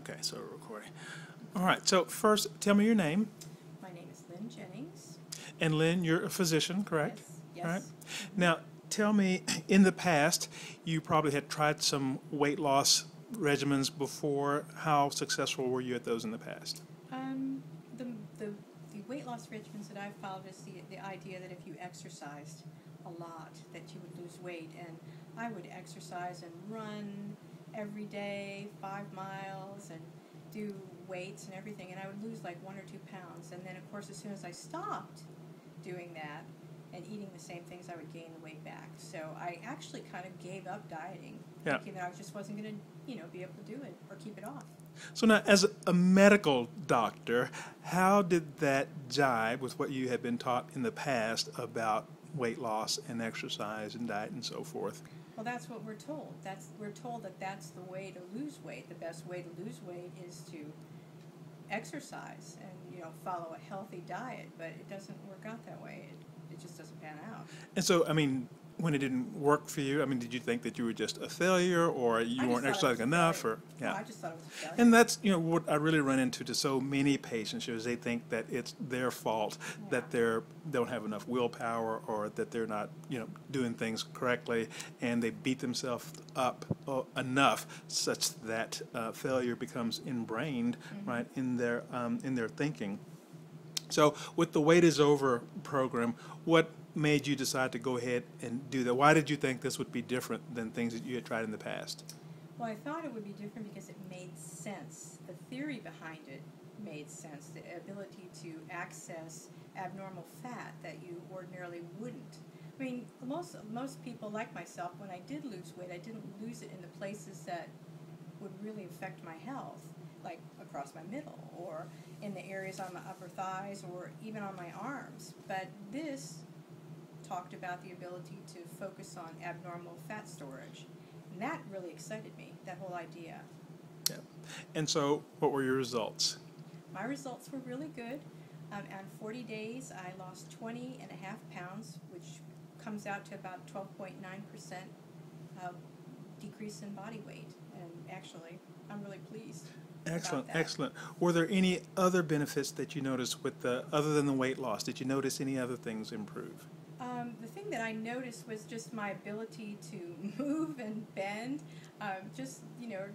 Okay, so we're recording. All right, so first, tell me your name. My name is Lynn Jennings. And Lynn, you're a physician, correct? Yes. All right. Mm-hmm. Now, tell me, in the past, you probably had tried some weight loss regimens before. How successful were you at those in the past? The weight loss regimens that I've followed is the idea that if you exercised a lot, that you would lose weight. And I would exercise and run every day, 5 miles, and do weights and everything, and I would lose like 1 or 2 pounds. And then, of course, as soon as I stopped doing that and eating the same things, I would gain the weight back. So I actually kind of gave up dieting, thinking that I just wasn't going to, be able to do it or keep it off. So now, as a medical doctor, how did that jibe with what you had been taught in the past about weight loss and exercise and diet and so forth? Well, that's what we're told. We're told that that's the way to lose weight. The best way to lose weight is to exercise and, follow a healthy diet. But it doesn't work out that way. It just doesn't pan out. And so, when it didn't work for you, did you think that you were just a failure, or you weren't exercising enough, or No, I just thought it was a failure. And that's what I really run into to so many patients is they think that it's their fault that they don't have enough willpower, or that they're not doing things correctly, and they beat themselves up enough such that failure becomes ingrained right in their thinking. So with the Weight is Over program, what made you decide to go ahead and do that? Why did you think this would be different than things that you had tried in the past? Well, I thought it would be different because it made sense. The theory behind it made sense. The ability to access abnormal fat that you ordinarily wouldn't. Most people like myself, when I did lose weight, I didn't lose it in the places that would really affect my health, like across my middle, or in the areas on my upper thighs, or even on my arms. But this talked about the ability to focus on abnormal fat storage. And that really excited me, that whole idea. Yeah. And so what were your results? My results were really good. On 40 days, I lost 20.5 pounds, which comes out to about 12.9% decrease in body weight. And actually, I'm really pleased. Excellent, excellent. Were there any other benefits that you noticed other than the weight loss? Did you notice any other things improve? The thing that I noticed was just my ability to move and bend,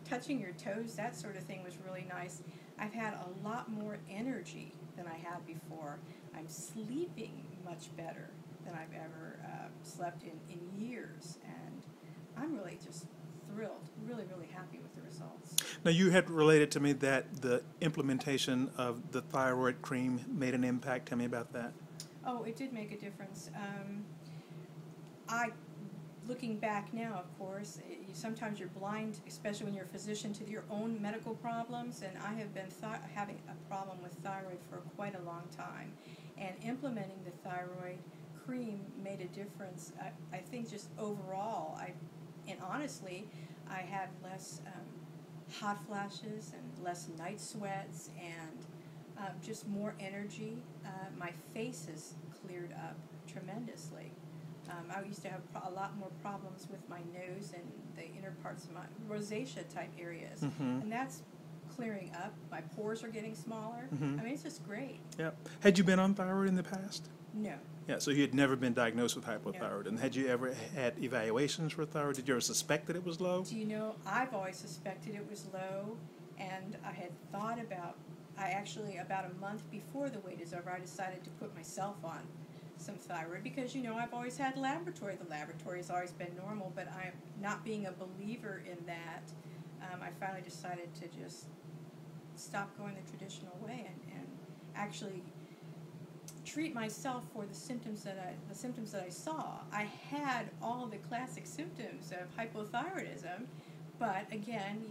touching your toes, that sort of thing was really nice. I've had a lot more energy than I had before. I'm sleeping much better than I've ever slept in years, and I'm really just thrilled, really, really happy with the results. Now, you had related to me that the implementation of the thyroid cream made an impact. Tell me about that. Oh, it did make a difference. Looking back now, of course, sometimes you're blind, especially when you're a physician, to your own medical problems, and I have been having a problem with thyroid for quite a long time. And implementing the thyroid cream made a difference. I think just overall, and honestly, I had less hot flashes and less night sweats, and just more energy. My face has cleared up tremendously. I used to have a lot more problems with my nose and the inner parts of my rosacea type areas, and that's clearing up. My pores are getting smaller. It's just great. Yeah. Had you been on thyroid in the past? No. Yeah, so you had never been diagnosed with hypothyroid. No. And had you ever had evaluations for thyroid? Did you ever suspect that it was low? Do you know, I've always suspected it was low, and I had thought about, about a month before the Weight is Over, I decided to put myself on some thyroid because, I've always had laboratory. The laboratory has always been normal, but I'm not being a believer in that. I finally decided to just stop going the traditional way and actually treat myself for the symptoms that I saw. I had all the classic symptoms of hypothyroidism, but again,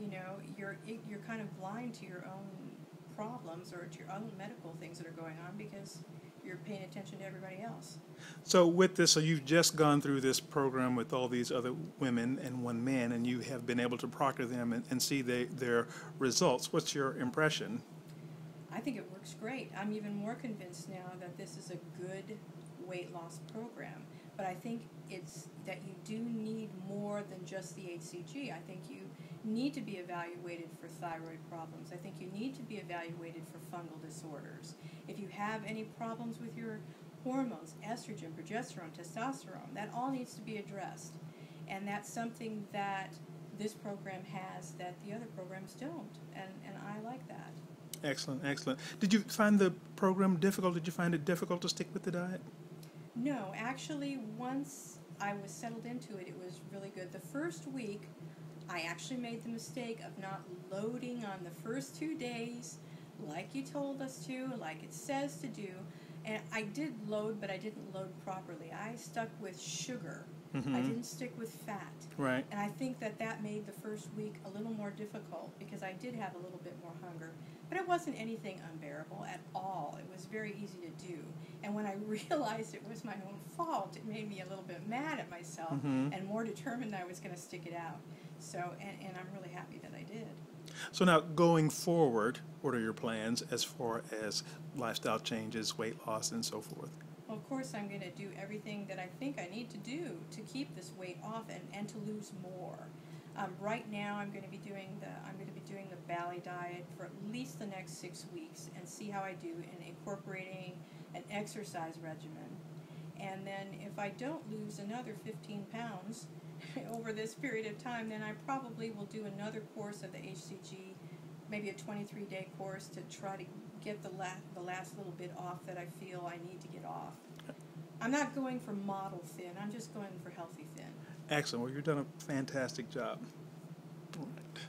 you're kind of blind to your own problems or to your own medical things that are going on because you're paying attention to everybody else. So with this, so you've just gone through this program with all these other women and one man, and you have been able to proctor them and see their results. What's your impression? I think it works great. I'm even more convinced now that this is a good weight loss program. But I think it's that you do need more than just the HCG. I think you need to be evaluated for thyroid problems. I think you need to be evaluated for fungal disorders. If you have any problems with your hormones, estrogen, progesterone, testosterone, that all needs to be addressed. And that's something that this program has that the other programs don't, and I like that. Excellent, excellent. Did you find the program difficult? Did you find it difficult to stick with the diet? No, actually, once I was settled into it, it was really good. The first week, I actually made the mistake of not loading on the first 2 days like you told us to, like it says to do. And I did load, but I didn't load properly. I stuck with sugar. I didn't stick with fat. Right. And I think that that made the first week a little more difficult because I did have a little bit more hunger. But it wasn't anything unbearable at all. It was very easy to do. And when I realized it was my own fault, it made me a little bit mad at myself and more determined I was going to stick it out. So, and I'm really happy that I did. So now, going forward, what are your plans as far as lifestyle changes, weight loss, and so forth? Well, of course, I'm going to do everything that I think I need to do to keep this weight off and to lose more. Right now, I'm going to be doing the BALI diet for at least the next 6 weeks and see how I do in incorporating an exercise regimen. And then if I don't lose another 15 pounds over this period of time, then I probably will do another course of the HCG, maybe a 23-day course to try to get the last little bit off that I feel I need to get off. I'm not going for model thin. I'm just going for healthy thin. Excellent. Well, you've done a fantastic job. All right.